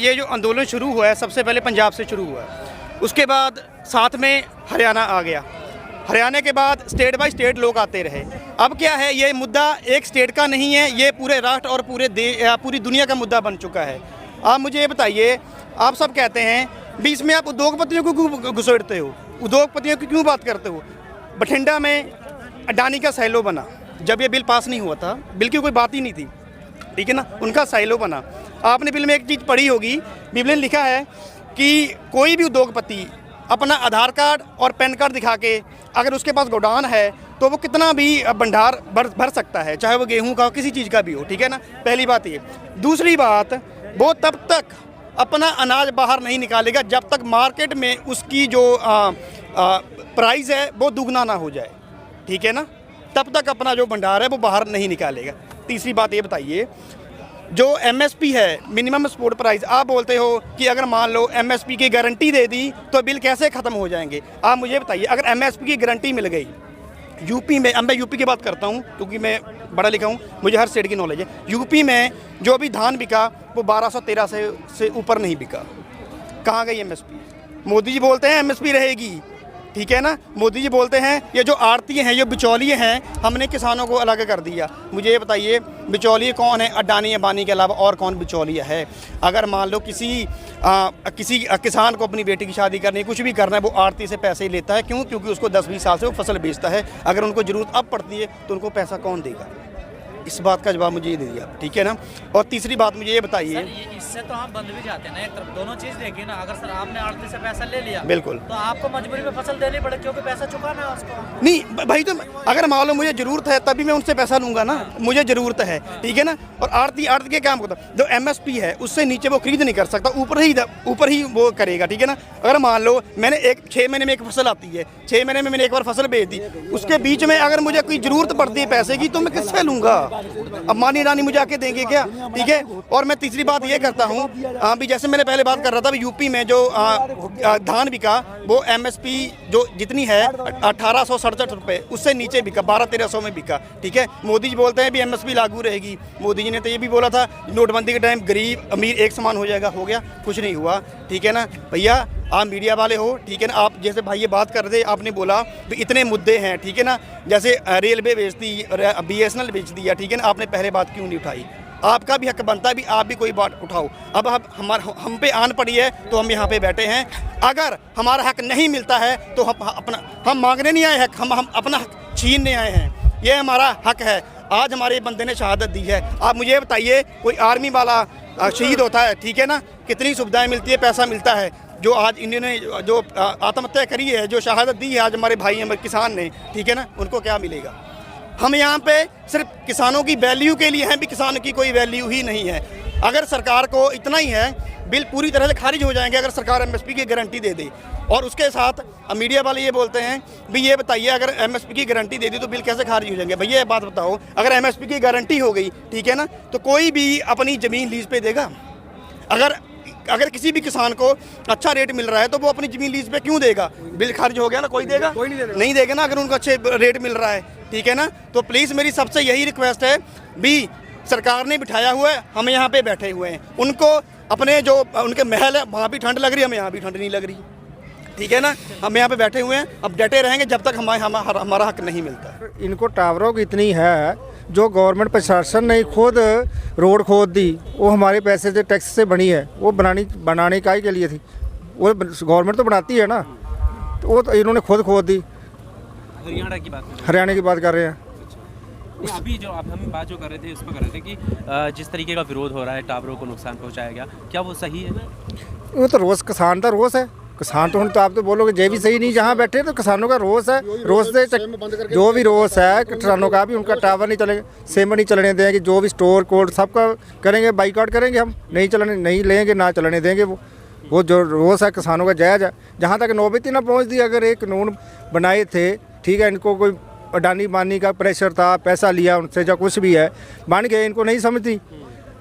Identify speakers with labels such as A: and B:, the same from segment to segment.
A: ये जो आंदोलन शुरू हुआ है सबसे पहले पंजाब से शुरू हुआ है, उसके बाद साथ में हरियाणा आ गया, हरियाणा के बाद स्टेट बाय स्टेट लोग आते रहे। अब क्या है, ये मुद्दा एक स्टेट का नहीं है, ये पूरे राष्ट्र और पूरी दुनिया का मुद्दा बन चुका है। आप मुझे ये बताइए, आप सब कहते हैं बीच में आप उद्योगपतियों को क्यों घुसेड़ते हो, उद्योगपतियों की क्यों बात करते हो? बठिंडा में अडानी का साइलो बना, जब ये बिल पास नहीं हुआ था, बिल की कोई बात ही नहीं थी, ठीक है ना, उनका साइलो बना। आपने बिल में एक चीज़ पढ़ी होगी, बिल में लिखा है कि कोई भी उद्योगपति अपना आधार कार्ड और पैन कार्ड दिखा के अगर उसके पास गोडाउन है तो वो कितना भी भंडार भर सकता है, चाहे वो गेहूं का हो, किसी चीज़ का भी हो, ठीक है ना। पहली बात ये। दूसरी बात, वो तब तक अपना अनाज बाहर नहीं निकालेगा जब तक मार्केट में उसकी जो प्राइस है वो दुगना ना हो जाए, ठीक है ना, तब तक अपना जो भंडार है वो बाहर नहीं निकालेगा। तीसरी बात ये बताइए, जो एमएसपी है, मिनिमम सपोर्ट प्राइस, आप बोलते हो कि अगर मान लो एमएसपी की गारंटी दे दी तो बिल कैसे ख़त्म हो जाएंगे? आप मुझे बताइए, अगर एमएसपी की गारंटी मिल गई यूपी में, अब मैं यूपी की बात करता हूँ क्योंकि मैं बड़ा लिखा हूँ, मुझे हर स्टेट की नॉलेज है। यूपी में जो भी धान बिका वो 1213 से ऊपर नहीं बिका। कहाँ गई एमएसपी? मोदी जी बोलते हैं एमएसपी रहेगी, ठीक है ना, मोदी जी बोलते हैं ये जो आड़ती हैं, ये बिचौलिए हैं, हमने किसानों को अलग कर दिया। मुझे ये बताइए बिचौलिए कौन है? अडानी अंबानी के अलावा और कौन बिचौलिया है? अगर मान लो किसी किसान को अपनी बेटी की शादी करनी है, कुछ भी करना है, वो आड़ती से पैसे ही लेता है। क्यों? क्योंकि उसको 10-20 साल से वो फसल बेचता है। अगर उनको ज़रूरत अब पड़ती है तो उनको पैसा कौन देगा? इस बात का जवाब मुझे ये दे दिया, ठीक है ना। और तीसरी बात मुझे ये बताइए,
B: इससे तो हम बंद भी जाते हैं ना, एक तरफ दोनों चीज़ देखिए ना। अगर सर आपने आड़ती से पैसा ले लिया,
A: बिल्कुल,
B: तो आपको मजबूरी में फसल देनी पड़े क्योंकि पैसा चुकाना है उसको।
A: नहीं भाई, तो अगर मान लो मुझे ज़रूरत है तभी मैं उनसे पैसा लूँगा ना, मुझे ज़रूरत है, ठीक है ना। और आड़ती के काम होता है, जो एमएसपी है उससे नीचे वो खरीद नहीं कर सकता, ऊपर ही वो करेगा, ठीक है ना। अगर मान लो मैंने 6 महीने में एक फसल आती है, 6 महीने में मैंने एक बार फसल बेच दी, उसके बीच में अगर मुझे कोई ज़रूरत पड़ती है पैसे की तो मैं किससे लूँगा? अब रानी मुझे आके देंगे क्या? ठीक है। और मैं तीसरी बात ये करता हूँ, अभी जैसे मैंने पहले बात कर रहा था, यूपी में जो धान बिका वो एमएसपी जो जितनी है 1867 रुपये, उससे नीचे बिका, 1200-1300 में बिका, ठीक है। मोदी जी बोलते हैं भी एमएसपी लागू रहेगी। मोदी जी ने तो ये भी बोला था नोटबंदी के टाइम गरीब अमीर एक समान हो जाएगा, हो गया? कुछ नहीं हुआ, ठीक है ना। भैया आप मीडिया वाले हो, ठीक है ना, आप जैसे भाई ये बात कर रहे थे, आपने बोला भी इतने मुद्दे हैं, ठीक है ना, जैसे रेलवे बेच दी, बीएसएनएल बेच दिया, ठीक है ना, आपने पहले बात क्यों नहीं उठाई? आपका भी हक बनता है भी आप भी कोई बात उठाओ। अब हम पे आन पड़ी है तो हम यहाँ पे बैठे हैं। अगर हमारा हक नहीं मिलता है तो हम मांगने नहीं आए हक, हम अपना हक छीनने आए हैं। ये हमारा हक है। आज हमारे बंदे ने शहादत दी है। आप मुझे बताइए, कोई आर्मी वाला शहीद होता है, ठीक है ना, कितनी सुविधाएं मिलती है, पैसा मिलता है। जो आज इन्होंने जो आत्महत्या करी है, जो शहादत दी है आज हमारे भाई हमारे किसान ने, ठीक है ना, उनको क्या मिलेगा? हम यहाँ पे सिर्फ किसानों की वैल्यू के लिए हैं, भी किसानों की कोई वैल्यू ही नहीं है। अगर सरकार को इतना ही है, बिल पूरी तरह से खारिज हो जाएंगे अगर सरकार एमएसपी की गारंटी दे दे। और उसके साथ मीडिया वाले ये बोलते हैं भी ये बताइए अगर एमएसपी की गारंटी दे दी तो बिल कैसे खारिज हो जाएंगे? भैया ये बात बताओ, अगर एमएसपी की गारंटी हो गई, ठीक है ना, तो कोई भी अपनी ज़मीन लीज पे देगा? अगर किसी भी किसान को अच्छा रेट मिल रहा है तो वो अपनी ज़मीन लीज पे क्यों देगा? बिल खारिज हो गया ना, कोई देगा? कोई नहीं देगा ना, अगर उनको अच्छे रेट मिल रहा है, ठीक है ना। तो प्लीज़ मेरी सबसे यही रिक्वेस्ट है भी, सरकार ने बिठाया हुआ है, हम यहाँ पे बैठे हुए हैं, उनको अपने जो उनके महल है वहाँ भी ठंड लग रही है, हमें यहाँ भी ठंड नहीं लग रही, ठीक है ना। हम यहाँ पे बैठे हुए हैं, अब डटे रहेंगे जब तक हमारा हक नहीं मिलता।
C: इनको टावरों की इतनी है, जो गवर्नमेंट प्रशासन ने खुद रोड खोद दी, वो हमारे पैसे से टैक्स से बनी है, वो बनाने का ही के लिए थी, वो गवर्नमेंट तो बनाती है ना, तो वो तो इन्होंने खुद खोद दी।
D: हरियाणा की बात कर रहे हैं। अभी जो हम बात जो कर रहे थे उस पर कर रहे थे कि जिस तरीके का विरोध हो रहा है, टावरों को नुकसान पहुंचाया गया, क्या वो सही है?
C: वो तो रोज़ किसान का रोष है। किसान तो आप तो बोलोगे ये भी सही नहीं, जहाँ बैठे तो किसानों का रोष है। रोष से जो भी रोष है किसानों का भी, उनका टावर नहीं चलेगा, सेम नहीं चलने देंगे, जो भी स्टोर कोड सबका करेंगे, बाइकआउट करेंगे, हम नहीं लेंगे, ना चलने देंगे। वो जो रोष है किसानों का जायज़ है। जहाँ तक नौबत ही ना पहुँच दी, अगर एक कानून बनाए थे, ठीक है, इनको कोई अडानी बानी का प्रेशर था, पैसा लिया उनसे, जो कुछ भी है बन गए, इनको नहीं समझती,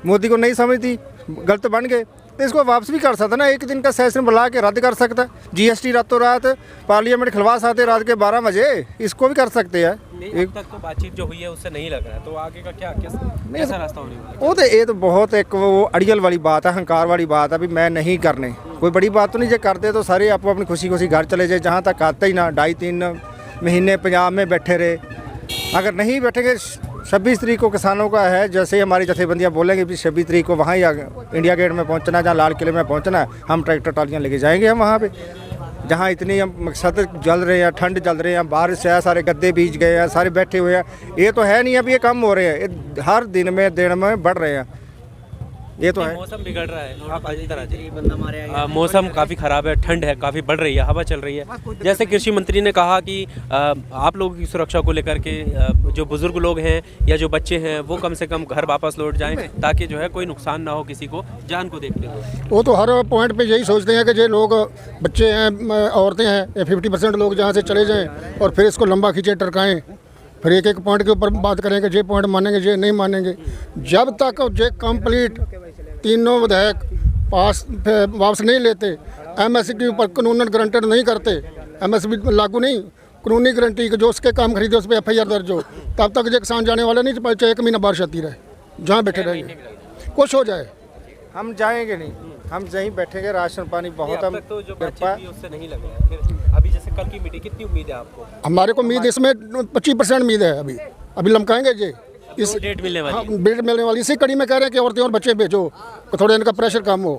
C: मोदी को नहीं समझती, गलत बन गए। तो इसको वापस भी कर सकता ना, एक दिन का सेशन बुला के रद्द कर सकता है। GST रातों रात पार्लियामेंट खिलवा सकते रात के 12 बजे, इसको भी कर सकते हैं।
D: अब तक तो बातचीत जो हुई है उससे नहीं लग रहा है, तो आगे का कैसा रास्ता होने वाला है?
C: वो तो ये तो बहुत एक वो अड़ियल वाली बात है, अहंकार वाली बात है। भी मैं नहीं करने, कोई बड़ी बात तो नहीं। जो करते तो सारे आपको अपनी खुशी खुशी घर चले जाए, जहाँ तक आते ही ना 2.5-3 महीने पंजाब में बैठे रहे। अगर नहीं बैठेंगे, 26 तारीख को किसानों का है, जैसे हमारी जथेबंदियाँ बोलेंगे भी 26 तारीख को वहाँ ही इंडिया गेट में पहुँचना है, जहाँ लाल किले में पहुँचना है, हम ट्रैक्टर ट्रालियाँ लेके जाएंगे हम वहाँ पे। जहाँ इतनी हम मकसद जल रहे हैं, ठंड जल रहे हैं, बारिश है, सारे गद्दे बीज गए हैं, सारे बैठे हुए हैं। ये तो है नहीं, अब ये कम हो रहे हैं, ये हर दिन में बढ़ रहे हैं। ये तो है।
D: मौसम बिगड़ रहा है, आप इधर आ जाइए। मौसम काफ़ी ख़राब है, ठंड है, काफ़ी बढ़ रही है, हवा चल रही है। जैसे कृषि मंत्री ने कहा कि आप लोगों की सुरक्षा को लेकर के जो बुज़ुर्ग लोग हैं या जो बच्चे हैं वो कम से कम घर वापस लौट जाएं, ताकि जो है कोई नुकसान ना हो किसी को, जान को देखते हुए।
E: वो तो हर पॉइंट पे यही सोचते हैं कि जो लोग बच्चे हैं, औरतें हैं, 50% लोग जहाँ से चले जाएं और फिर इसको लंबा खींचे टरकाएं, फिर एक एक पॉइंट के ऊपर बात करेंगे, जे पॉइंट मानेंगे, जे नहीं मानेंगे। जब तक जे कंप्लीट तीनों विधायक पास वापस नहीं लेते, MSP के ऊपर कानूनन गारंटेड नहीं करते, MSP लागू नहीं, कानूनी गारंटी कि जो उसके काम खरीदे उस पर FIR दर्ज हो, तब तक जो किसान जाने वाला नहीं, चाहे 1 महीना बारिश आती रहे, जहाँ बैठे रहेंगे, कुछ हो जाए।
C: हम जाएंगे नहीं, हम यहीं बैठेंगे। राशन पानी बहुत हम
D: तो जो बातचीत हुई उससे नहीं लग रहा है। फिर अभी जैसे कल की मीटिंग, कितनी उम्मीद है आपको?
E: हमारे को उम्मीद इसमें 25% उम्मीद है। अभी लमकाएंगे जी, इस
D: डेट मिलने वाली है।
E: डेट मिलने वाली, इसी कड़ी में कह रहे हैं कि औरतें और बच्चे भेजो, तो थोड़ा इनका प्रेशर कम हो।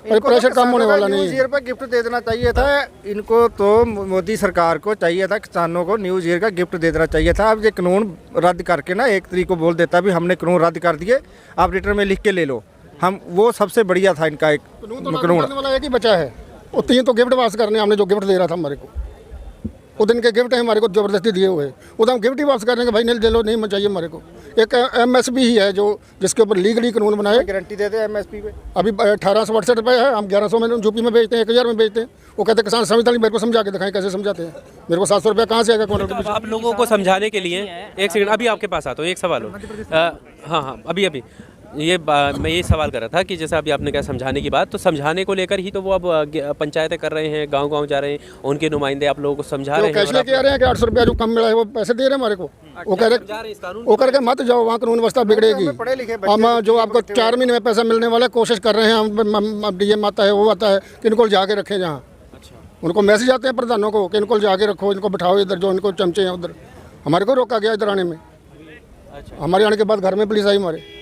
E: और प्रेशर कम होने वाला नहीं।
C: न्यूज़ ईयर पर गिफ्ट दे देना चाहिए था इनको, तो मोदी सरकार को चाहिए था किसानों को न्यूज़ ईयर का गिफ्ट दे देना चाहिए था। अब ये कानून रद्द करके ना 1 तारीख को बोल देता भी हमने कानून रद्द कर दिए, आप रिटर्न में लिख के ले लो, हम वो सबसे बढ़िया था इनका एक कानून।
E: वाला एक ही बचा है, वो 3 तो गिफ्ट वापस करने, हमने जो गिफ्ट दे रहा था हमारे को, वो दिन के गिफ्ट है हमारे को जबरदस्ती दिए हुए, वो तो हम गिफ्ट ही वापस कर देंगे भाई, नहीं दे लो, नहीं चाहिए हमारे को। एक MSP ही है जो जिसके ऊपर लीगली कानून बनाए,
C: गारंटी देते हैं MSP पे।
E: अभी 1868 रुपये है, हम 1100 में यूपी में बेचते हैं, 1000 में बेचते हैं। वो कहते हैं किसान समझता नहीं, मेरे को समझा के दिखाएं कैसे समझाते हैं। मेरे को 700 रुपये कहाँ से आएगा क्विंटल के?
D: तो आप लोगों को समझाने के लिए एक सेकंड, अभी आपके पास आता हूँ, एक सवाल हो। हाँ, अभी मैं ये सवाल कर रहा था कि जैसे अभी आपने कहा समझाने की बात, तो समझाने को लेकर ही तो वो अब पंचायतें कर रहे हैं, गांव-गांव जा रहे हैं, उनके नुमाइंदे आप लोगों को समझा रहे हैं।
E: कैश लेके आ रहे हैं कि 800 रुपया जो कम मिला है वो पैसे दे रहे हैं हमारे को। वो कह रहे वो करके मत जाओ, वहाँ कानून व्यवस्था बिगड़ेगी। हम जो आपको 4 महीने में पैसा मिलने वाला कोशिश कर रहे हैं, हम DM आता है, वो आता है कि इनको जाके रखें जहाँ। उनको मैसेज आते हैं प्रधानों को कि इनको जाके रखो, इनको बिठाओ इधर, जो इनको चमचे हैं उधर। हमारे को रोका गया इधर आने में। हमारे आने के बाद घर में पुलिस आई, हमारे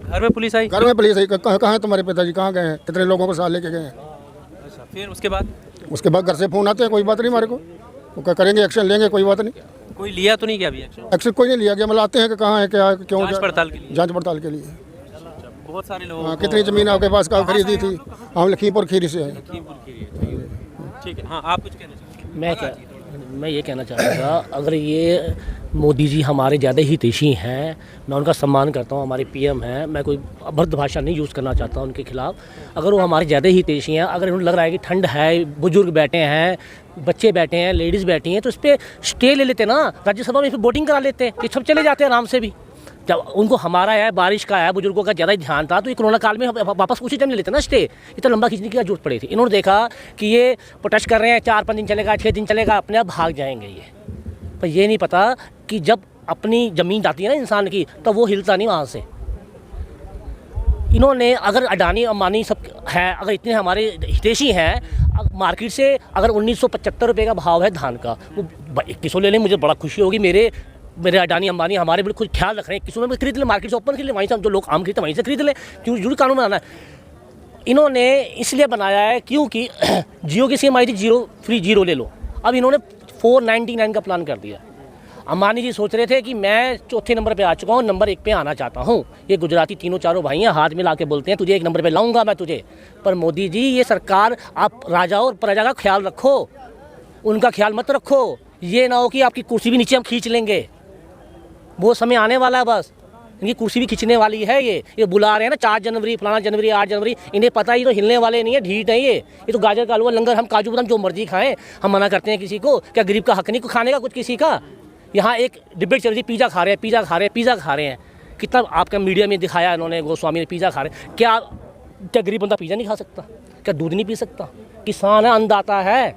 D: घर में पुलिस आई?
E: घर में पुलिस आई, कहाँ है तुम्हारे पिताजी, कहाँ गए हैं, कितने लोगों को साथ लेके गए हैं।
D: अच्छा, फिर उसके बाद
E: घर से फ़ोन आते हैं, कोई बात नहीं हमारे को, वो क्या करेंगे, एक्शन लेंगे, कोई बात नहीं।
D: कोई लिया तो नहीं गया अभी एक्शन?
E: एक्शन कोई नहीं लिया गया, मतलब आते हैं कि कहाँ है, क्या, क्यों,
D: जांच पड़ताल के लिए।
E: जांच पड़ताल के लिए।
D: बहुत सारे लोग।
E: हाँ, कितनी ज़मीन आपके पास कहाँ खरीदी थी? हम लखीमपुर खीरी से हैं।
D: ठीक है, हाँ, आप कुछ कहना चाहेंगे?
F: मैं ये कहना चाहूँगा, अगर ये मोदी जी हमारे ज़्यादा हितैषी हैं, मैं उनका सम्मान करता हूँ, हमारे PM हैं, मैं कोई अभद्र भाषा नहीं यूज़ करना चाहता हूँ उनके खिलाफ। अगर वो हमारे ज़्यादा हितैषी हैं, अगर उन्हें लग रहा है कि ठंड है, बुजुर्ग बैठे हैं, बच्चे बैठे हैं, लेडीज़ बैठी हैं, तो इस पर स्टे ले लेते ना, राज्यसभा में इस पर वोटिंग करा लेते, ये सब चले जाते हैं आराम से भी। जब उनको हमारा है, बारिश का है, बुजुर्गों का ज़्यादा ध्यान था, तो ये कोरोना काल में वापस उसी टाइम ले लेते ना स्टे। इतना लंबा खींचने की क्या जरूरत पड़ी थी? इन्होंने देखा कि ये प्रोटेस्ट कर रहे हैं, 4-5 दिन चलेगा, 6 दिन चलेगा, अपने आप भाग जाएंगे ये। पर ये नहीं पता कि जब अपनी ज़मीन जाती है ना इंसान की, तो वो हिलता नहीं वहाँ से। इन्होंने अगर अडानी अंबानी सब है, अगर इतने हमारे हितैषी हैं, मार्केट से अगर 1975 रुपये का भाव है धान का, वो 2100 ले लें, मुझे बड़ा खुशी होगी। मेरे अडानी अंबानी हमारे बिल्कुल ख्याल रख रहे हैं, किसी में खरीद ले, मार्केट से ओपन खरीद ले, वहीं से हम जो लोग आम खरीदते वहीं से खरीद ले, क्यों जरूर कानून बनाना है। इन्होंने इसलिए बनाया है क्योंकि जियो की सिम आई थी, जीरो ले लो, अब इन्होंने 499 का प्लान कर दिया। अंबानी जी सोच रहे थे कि मैं 4थे नंबर पे आ चुका हूँ, नंबर 1 पे आना चाहता हूँ। ये गुजराती तीनों चारों भाई हैं, हाथ मिला के बोलते हैं तुझे 1 नंबर पे लाऊंगा मैं तुझे। पर मोदी जी, ये सरकार, आप राजा और प्रजा का ख्याल रखो, उनका ख्याल मत रखो। ये ना हो कि आपकी कुर्सी भी नीचे हम खींच लेंगे, वो समय आने वाला है। बस इनकी कुर्सी भी खींचने वाली है। ये बुला रहे हैं ना 4 जनवरी, फलाना जनवरी, 8 जनवरी, इन्हें पता ही तो हिलने वाले नहीं है, ढीठ है ये तो गाजर का हलवा, लंगर, हम काजू बादाम जो मर्जी खाएं, हम मना करते हैं किसी को? क्या गरीब का हक नहीं खाने का कुछ किसी का? यहाँ एक डिबेट चल रही, पिज़्ज़ा खा रहे हैं, पिज़्ज़ा खा रहे हैं। कितना आपका मीडिया में दिखाया इन्होंने, गोस्वामी ने पिज़्ज़ा खा रहे हैं। क्या क्या गरीब बंदा पिज़्ज़ा नहीं खा सकता? क्या दूध नहीं पी सकता? किसान है, अन्नदाता है,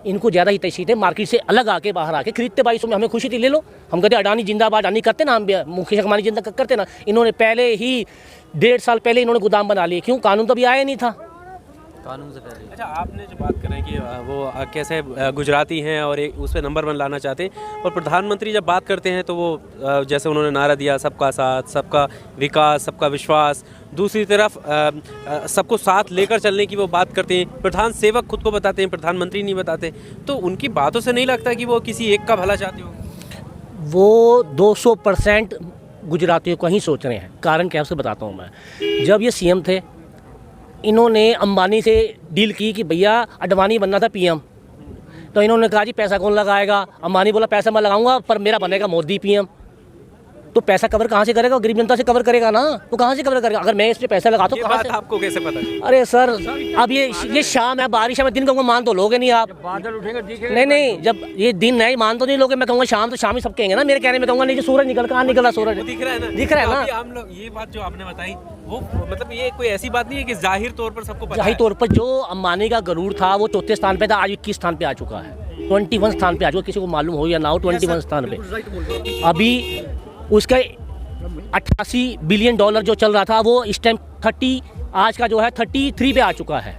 F: इनको ज़्यादा हितैषी थे मार्केट से अलग आके बाहर आके खरीदते 2200 में, हमें खुशी थी, ले लो। हम कहते अडानी जिंदाबाद, अडानी करते ना, हम मुकेश अंबानी जिंदा करते ना। इन्होंने पहले ही 1.5 साल पहले इन्होंने गोदाम बना लिए। क्यों? कानून तो अभी आया नहीं था।
B: कानून से पहले।
D: अच्छा, आपने जो बात कर रहे हैं कि वो कैसे गुजराती हैं और एक उस पर नंबर 1 लाना चाहते हैं, और प्रधानमंत्री जब बात करते हैं तो वो जैसे उन्होंने नारा दिया, सबका साथ, सबका विकास, सबका विश्वास, दूसरी तरफ सबको साथ लेकर चलने की वो बात करते हैं। प्रधान सेवक खुद को बताते हैं, प्रधानमंत्री नहीं बताते, तो उनकी बातों से नहीं लगता कि वो किसी एक का भला चाहते हो?
F: वो 200% गुजरातियों को ही सोच रहे हैं। कारण क्या है उसे बताता हूँ मैं। जब ये सीएम थे, इन्होंने अंबानी से डील की कि भैया अडवाणी बनना था पीएम, तो इन्होंने कहा जी पैसा कौन लगाएगा? अंबानी बोला पैसा मैं लगाऊंगा पर मेरा बनेगा मोदी पीएम। तो पैसा कवर कहाँ से करेगा? गरीब जनता से कवर करेगा ना। तो कहाँ से कवर करेगा? अगर मैं इस पे पैसा लगाता हूँ, कहाँ से?
D: आपको कैसे पता?
F: अरे सर, अब ये शाम है, बारिश है, मैं दिन कहूँगा मान तो लोगे नहीं आप।
E: बादल उठेंगे,
F: नहीं, जब ये दिन है मान तो नहीं लोगे। मैं कहूँगा शाम, तो शाम ही सब कहेंगे ना। मेरे कहने में कहूँगा नहीं जी सूरज निकल, कहाँ निकला सूरज?
D: दिख रहा है ना,
F: दिख रहा है ना।
D: हम लोग ये बात जो आपने बताई, वो मतलब ये कोई ऐसी बात नहीं है कि जाहिर तौर पर सबको पता
F: जाहिर
D: है।
F: तौर पर जो अंबानी का गरूर था वो 4थे स्थान पे था, आज 21 स्थान पे आ चुका है, 21 स्थान पे आ चुका। किसी को मालूम हो या ना हो, 21 स्थान पे। अभी उसका 88 बिलियन डॉलर जो चल रहा था वो इस टाइम 30, आज का जो है 33 पे आ चुका है।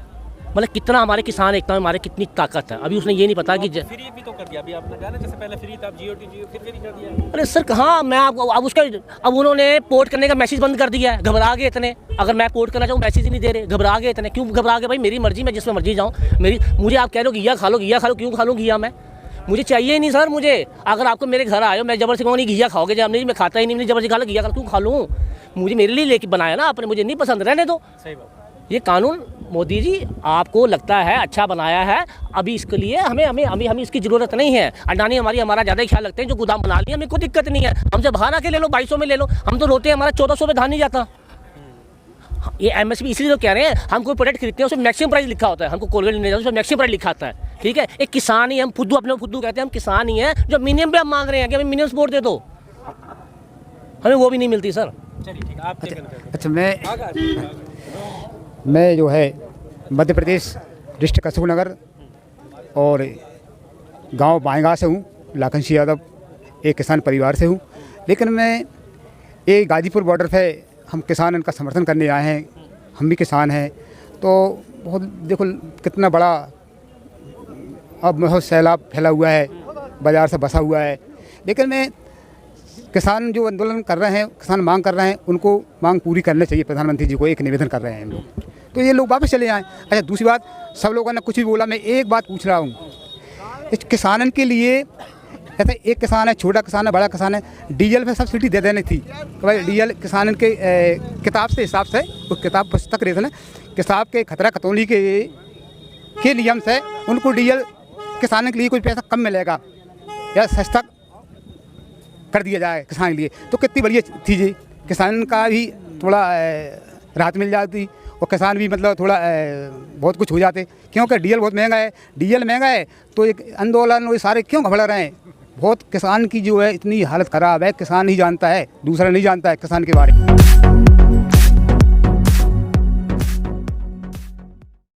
F: मतलब कितना हमारे किसान एकता में हमारे कितनी ताकत है। अभी उसने ये नहीं पता कि
D: फ्री भी तो कर दिया अभी आपने कहा ना, जैसे पहले फ्री था, अब जियो फिर फ्री कर दिया।
F: अरे सर कहाँ, मैं आपको अब उसका, अब उन्होंने पोर्ट करने का मैसेज बंद कर दिया है। घबरा गए इतने, अगर मैं पोर्ट करना चाहूँ मैसेज ही नहीं दे रहे, घबरा गए इतने। क्यों घबरा गए भाई? मेरी मर्जी, मैं जिसमें मर्जी जाऊँ। मुझे आप कह लो घिया खा लो, घिया खा लो, क्यों खा लूँ घिया? मैं मुझे चाहिए ही नहीं सर। मुझे अगर आपको मेरे घर आए हो, मैं जबरदस्ती कहूँ नहीं घिया खाओगे, जब नहीं मैं खाता ही नहीं, जबरदस्ती खा लो घिया, क्यों खा लूँ? मुझे मेरे लिए लेके बनाया ना आपने, मुझे नहीं पसंद, रहने दो।
D: सही बात।
F: ये कानून मोदी जी आपको लगता है अच्छा बनाया है, अभी इसके लिए हमें इसकी ज़रूरत नहीं है। अडानी हमारा ज़्यादा ख्याल रखते हैं, जो गोदाम बना लिया, हमें कोई दिक्कत नहीं है। हमसे बाहर आके ले लो, 2200 में ले लो। हम तो रोते हैं, हमारा 1400 में धान नहीं जाता। ये एमएसपी इसलिए तो कह रहे हैं, हम कोई प्रोडक्ट खरीदते हैं उसमें मैक्सिमम प्राइस लिखा होता है। हमको कोलगेट लेने जाओ, उसमें मैक्सिमम प्राइस लिखा होता है। ठीक है, एक किसान ही हम खुद अपने खुद कहते हैं, हम किसान ही हैं, जो मिनिमम पे हम मांग रहे हैं कि हमें मिनिमम सपोर्ट दे दो, हमें वो भी नहीं मिलती सर।
D: चलिए ठीक है, आप क्या कहना चाहते हैं?
G: अच्छा, मैं जो है मध्य प्रदेश डिस्ट्रिक्ट अशोकनगर और गांव बाएंगा से हूँ, लाखन सिंह यादव एक किसान परिवार से हूँ। लेकिन मैं ये गाजीपुर बॉर्डर पे हम किसान इनका समर्थन करने आए हैं, हम भी किसान हैं। तो बहुत देखो कितना बड़ा अब बहुत सैलाब फैला हुआ है, बाज़ार से बसा हुआ है। लेकिन मैं किसान जो आंदोलन कर रहे हैं, किसान मांग कर रहे हैं, उनको मांग पूरी करनी चाहिए। प्रधानमंत्री जी को एक निवेदन कर रहे हैं हम लोग, तो ये लोग वापस चले जाएं। अच्छा, दूसरी बात, सब लोगों ने कुछ भी बोला, मैं एक बात पूछ रहा हूँ, इस किसानन के लिए, जैसे एक किसान है, छोटा किसान है, बड़ा किसान है, डीजल पे सब्सिडी दे देनी थी। तो भाई डीजल किसान के किताब से हिसाब से, उस किताब पुस्तक रेत है किताब के खतरा खतौली के नियम से उनको डीजल किसानों के लिए कुछ पैसा कम मिलेगा या सस्ता कर दिया जाए किसान के लिए, तो कितनी बढ़िया थी जी। किसान का भी थोड़ा राहत मिल जाती और किसान भी मतलब थोड़ा बहुत कुछ हो जाते, क्योंकि डीजल बहुत महंगा है। डीजल महंगा है तो एक आंदोलन वो सारे क्यों घबरा रहे हैं? बहुत किसान की जो है इतनी हालत ख़राब है, किसान ही जानता है, दूसरा नहीं जानता है किसान के बारे में।